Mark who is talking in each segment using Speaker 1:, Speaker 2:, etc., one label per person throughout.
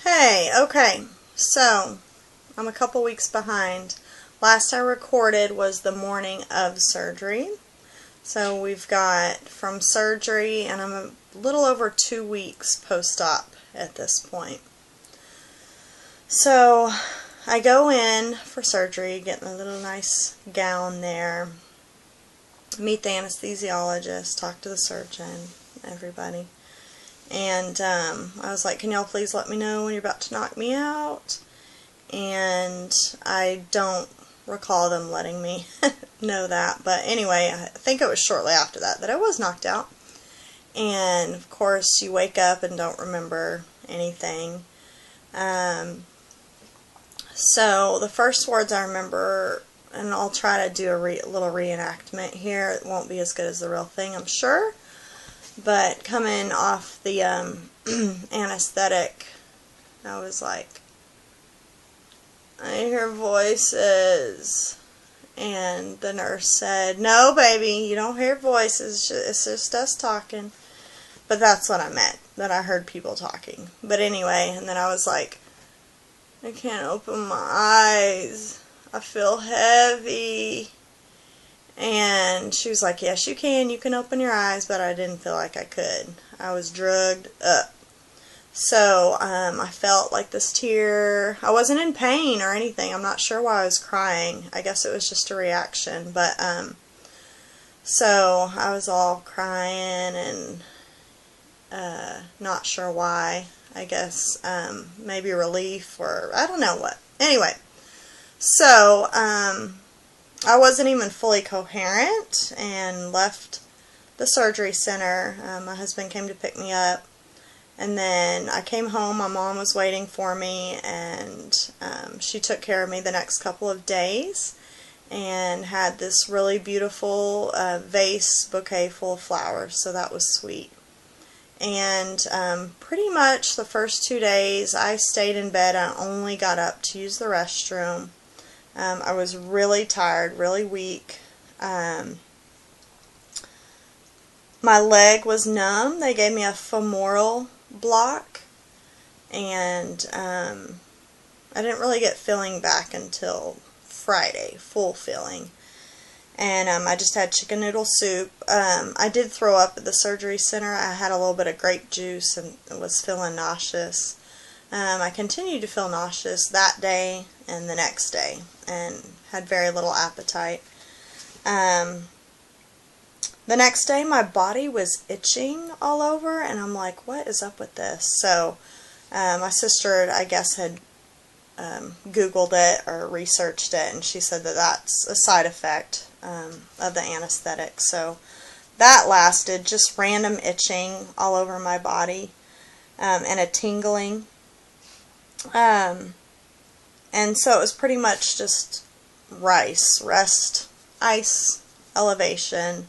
Speaker 1: Hey, okay, so I'm a couple weeks behind. Last I recorded was the morning of surgery. So we've got from surgery, and I'm a little over 2 weeks post-op at this point. So I go in for surgery, get in a little nice gown there, meet the anesthesiologist, talk to the surgeon, everybody. And I was like, can y'all please let me know when you're about to knock me out? And I don't recall them letting me know that. But anyway, I think it was shortly after that I was knocked out. And of course, you wake up and don't remember anything. So the first words I remember, and I'll try to do a little reenactment here. It won't be as good as the real thing, I'm sure. But coming off the anesthetic, I was like, I hear voices. And the nurse said, no, baby, you don't hear voices. It's just us talking. But that's what I meant, that I heard people talking. But anyway, and then I was like, I can't open my eyes. I feel heavy. And she was like, yes, you can open your eyes, but I didn't feel like I could. I was drugged up. So, I felt like this tear. I wasn't in pain or anything. I'm not sure why I was crying. I guess it was just a reaction. But, so I was all crying and, not sure why. I guess, maybe relief or I don't know what. Anyway, so, I wasn't even fully coherent and left the surgery center. My husband came to pick me up, and then I came home. My mom was waiting for me, and she took care of me the next couple of days and had this really beautiful vase bouquet full of flowers, so that was sweet. And pretty much the first 2 days I stayed in bed. I only got up to use the restroom. I was really tired, really weak. My leg was numb. They gave me a femoral block, and I didn't really get feeling back until Friday, full feeling. And I just had chicken noodle soup. I did throw up at the surgery center. I had a little bit of grape juice and was feeling nauseous. I continued to feel nauseous that day and the next day, and had very little appetite. The next day my body was itching all over, and I'm like, what is up with this? So my sister, I guess, had Googled it or researched it, and she said that that's a side effect of the anesthetic. So that lasted, just random itching all over my body, and a tingling. And so it was pretty much just rest, ice, elevation,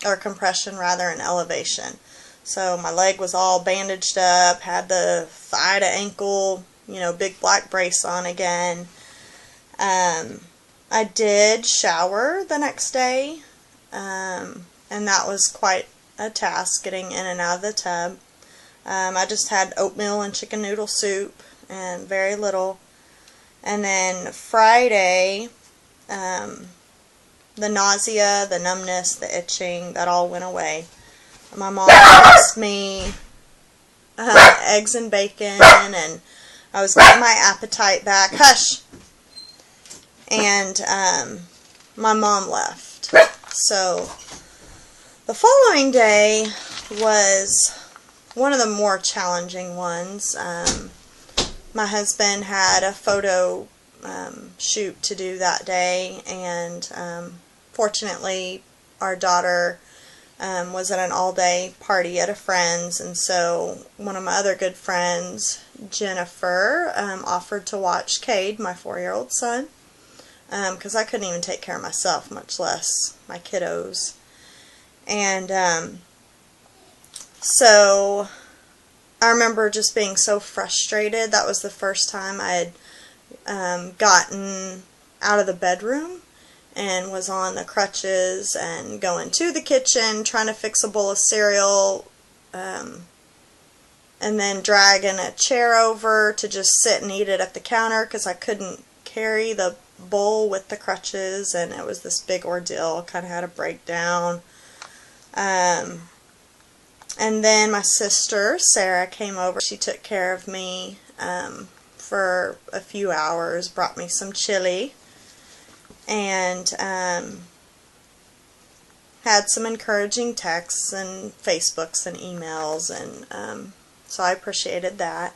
Speaker 1: or compression rather, and elevation. So my leg was all bandaged up, had the thigh to ankle, big black brace on again. I did shower the next day, and that was quite a task, getting in and out of the tub. I just had oatmeal and chicken noodle soup and very little. And then Friday, the nausea, the numbness, the itching, that all went away. My mom fixed me eggs and bacon, and I was getting my appetite back. Hush! And my mom left. So the following day was one of the more challenging ones. My husband had a photo shoot to do that day, and fortunately our daughter was at an all-day party at a friend's, and so one of my other good friends, Jennifer, offered to watch Cade, my 4-year-old son, because I couldn't even take care of myself, much less my kiddos. And so I remember just being so frustrated. That was the first time I had gotten out of the bedroom and was on the crutches and going to the kitchen, trying to fix a bowl of cereal, and then dragging a chair over to just sit and eat it at the counter because I couldn't carry the bowl with the crutches, and it was this big ordeal. Kind of had a breakdown. And then my sister, Sarah, came over. She took care of me for a few hours, brought me some chili, and had some encouraging texts and Facebooks and emails, and so I appreciated that.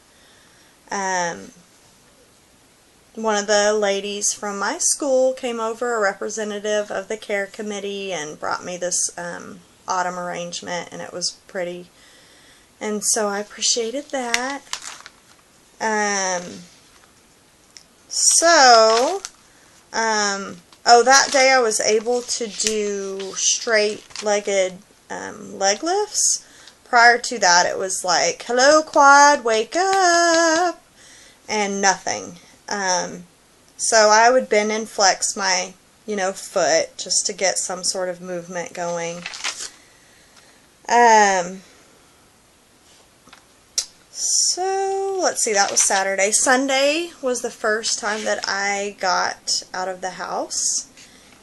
Speaker 1: One of the ladies from my school came over, a representative of the care committee, and brought me this autumn arrangement, and it was pretty, and so I appreciated that. That day I was able to do straight-legged leg lifts. Prior to that, it was like, hello quad, wake up, and nothing. So I would bend and flex my, foot just to get some sort of movement going. So, let's see, that was Saturday. Sunday was the first time that I got out of the house,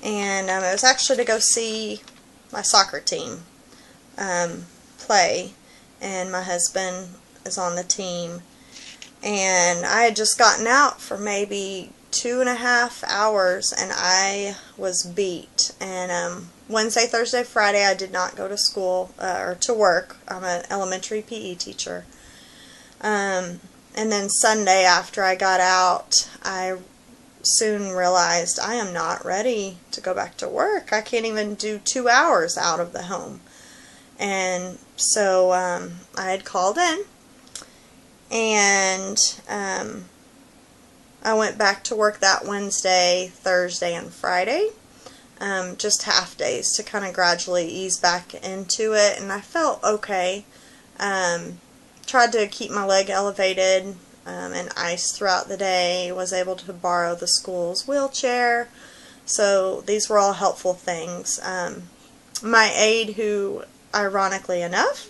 Speaker 1: and it was actually to go see my soccer team play, and my husband is on the team, and I had just gotten out for maybe 2.5 hours, and I was beat. And Wednesday, Thursday, Friday, I did not go to school or to work. I'm an elementary PE teacher. And then Sunday, after I got out, I soon realized I am not ready to go back to work. I can't even do 2 hours out of the home. And so I had called in, and I went back to work that Wednesday, Thursday, and Friday. Just half days to kind of gradually ease back into it, and I felt okay. Tried to keep my leg elevated and ice throughout the day. Was able to borrow the school's wheelchair. So these were all helpful things. My aide, who ironically enough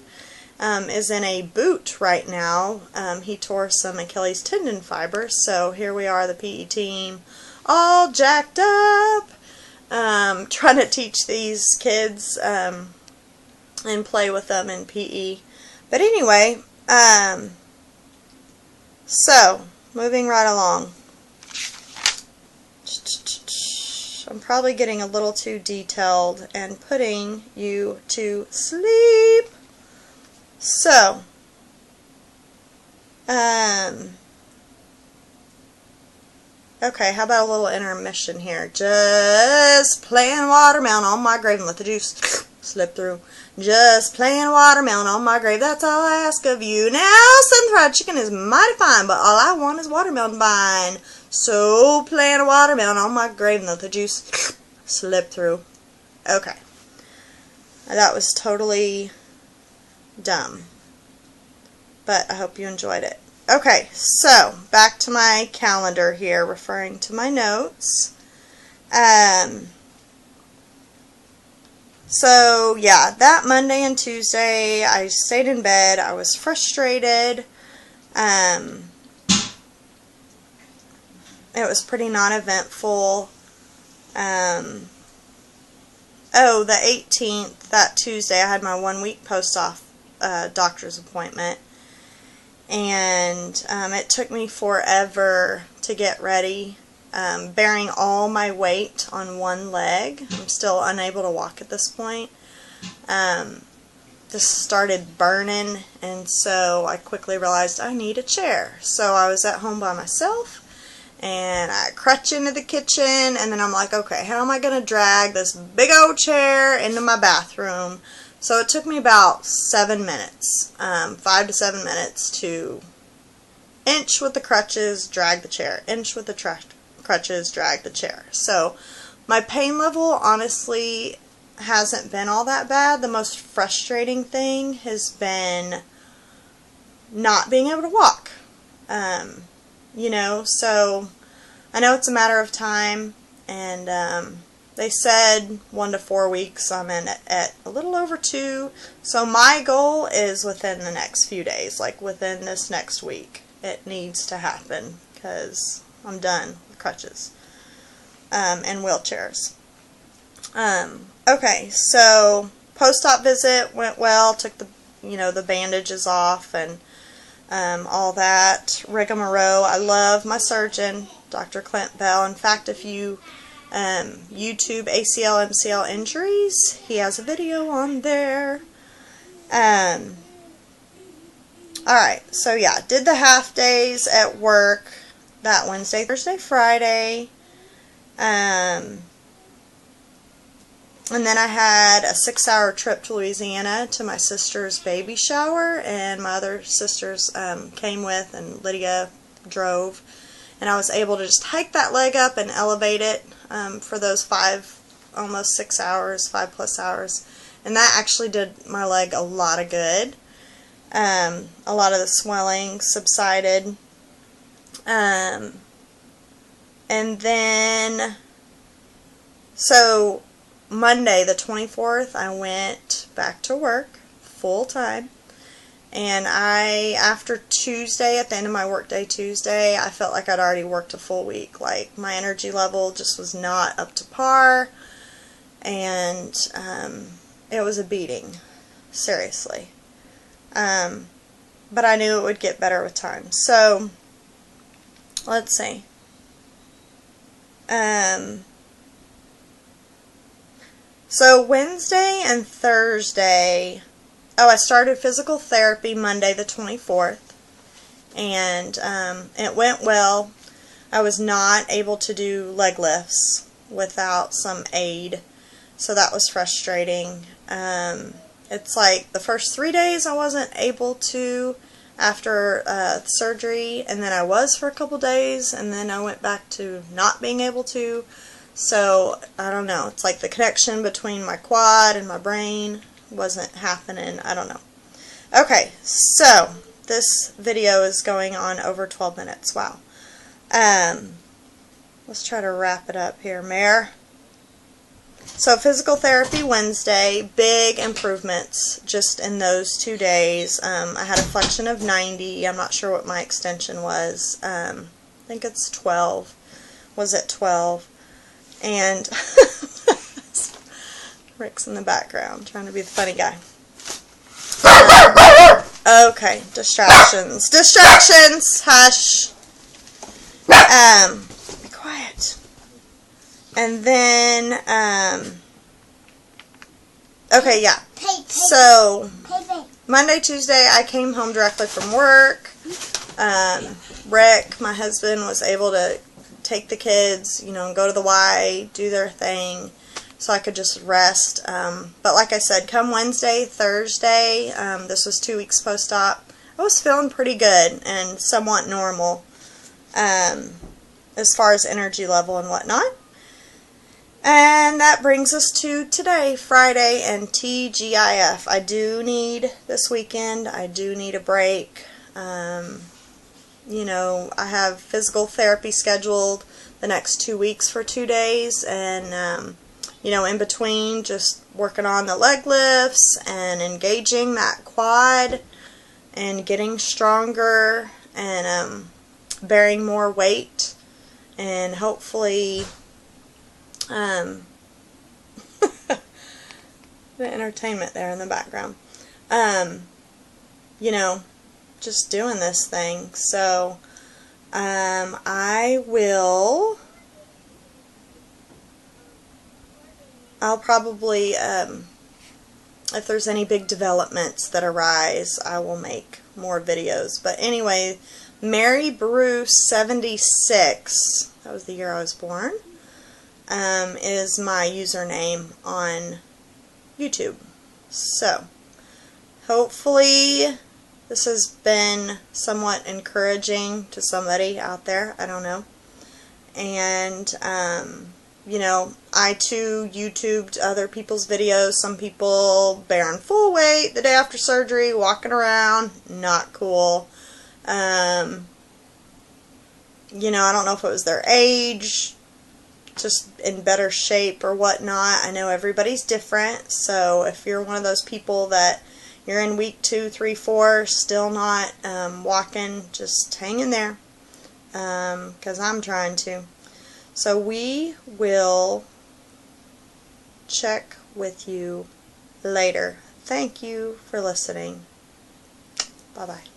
Speaker 1: is in a boot right now, he tore some Achilles tendon fibers. So here we are, the PE team, all jacked up, trying to teach these kids and play with them in PE. But anyway, so, moving right along. I'm probably getting a little too detailed and putting you to sleep. So, okay, how about a little intermission here? Just playing watermelon on my grave and let the juice slip through. Just playing watermelon on my grave, that's all I ask of you. Now, sun-fried chicken is mighty fine, but all I want is watermelon vine. So, playing a watermelon on my grave and let the juice slip through. Okay. That was totally dumb, but I hope you enjoyed it. Okay, so, back to my calendar here, referring to my notes. So, yeah, that Monday and Tuesday, I stayed in bed. I was frustrated. It was pretty non-eventful. The 18th, that Tuesday, I had my 1-week post-op doctor's appointment. And it took me forever to get ready. Bearing all my weight on one leg. I'm still unable to walk at this point. This started burning, and so I quickly realized I need a chair. So I was at home by myself, and I crutch into the kitchen, and then I'm like, okay, how am I going to drag this big old chair into my bathroom? So it took me about 7 minutes, 5 to 7 minutes to inch with the crutches, drag the chair, inch with the crutches, drag the chair. So my pain level honestly hasn't been all that bad. The most frustrating thing has been not being able to walk. So I know it's a matter of time, and they said 1 to 4 weeks. I'm in at a little over 2. So my goal is within the next few days, like within this next week. It needs to happen because I'm done with crutches and wheelchairs. Okay, so post-op visit went well. Took the the bandages off and all that rigmarole. I love my surgeon, Dr. Clint Bell. In fact, if you YouTube ACL, MCL injuries, he has a video on there. Alright, so yeah, did the half days at work that Wednesday, Thursday, Friday. And then I had a 6-hour trip to Louisiana to my sister's baby shower, and my other sisters came with, and Lydia drove, and I was able to just hike that leg up and elevate it for those almost 6 hours, 5+ hours, and that actually did my leg a lot of good. A lot of the swelling subsided, and then so Monday the 24th I went back to work full time, and after Tuesday, at the end of my workday Tuesday, I felt like I'd already worked a full week. Like my energy level just was not up to par, and it was a beating, seriously. But I knew it would get better with time. So let's see. So Wednesday and Thursday, I started physical therapy Monday the 24th, and it went well. I was not able to do leg lifts without some aid, so that was frustrating. It's like the first 3 days I wasn't able to after surgery, and then I was for a couple days, and then I went back to not being able to. So, I don't know, it's like the connection between my quad and my brain wasn't happening, I don't know. Okay, so, this video is going on over 12 minutes, wow. Let's try to wrap it up here, Mare. So, physical therapy Wednesday, big improvements just in those 2 days. I had a flexion of 90, I'm not sure what my extension was, I think it's 12, was it 12? And Rick's in the background trying to be the funny guy. Okay, distractions. Distractions! Hush! Be quiet. And then, okay, yeah. So, Monday, Tuesday, I came home directly from work. Rick, my husband, was able to take the kids, and go to the Y, do their thing, so I could just rest. But like I said, come Wednesday, Thursday, this was 2 weeks post-op, I was feeling pretty good and somewhat normal as far as energy level and whatnot. And that brings us to today, Friday, and TGIF. I do need this weekend, I do need a break. I have physical therapy scheduled the next 2 weeks for 2 days, and, in between, just working on the leg lifts and engaging that quad and getting stronger and bearing more weight, and hopefully the entertainment there in the background, just doing this thing. So I'll probably, if there's any big developments that arise, I will make more videos. But anyway, Mary Bruce 76, that was the year I was born, is my username on YouTube. So, hopefully this has been somewhat encouraging to somebody out there, I don't know. And, I too YouTubed other people's videos. Some people bearing full weight the day after surgery, walking around, not cool. I don't know if it was their age, just in better shape or whatnot. I know everybody's different, so if you're one of those people that you're in week 2, 3, 4, still not walking, just hang in there, because I'm trying to. So we will check with you later. Thank you for listening. Bye-bye.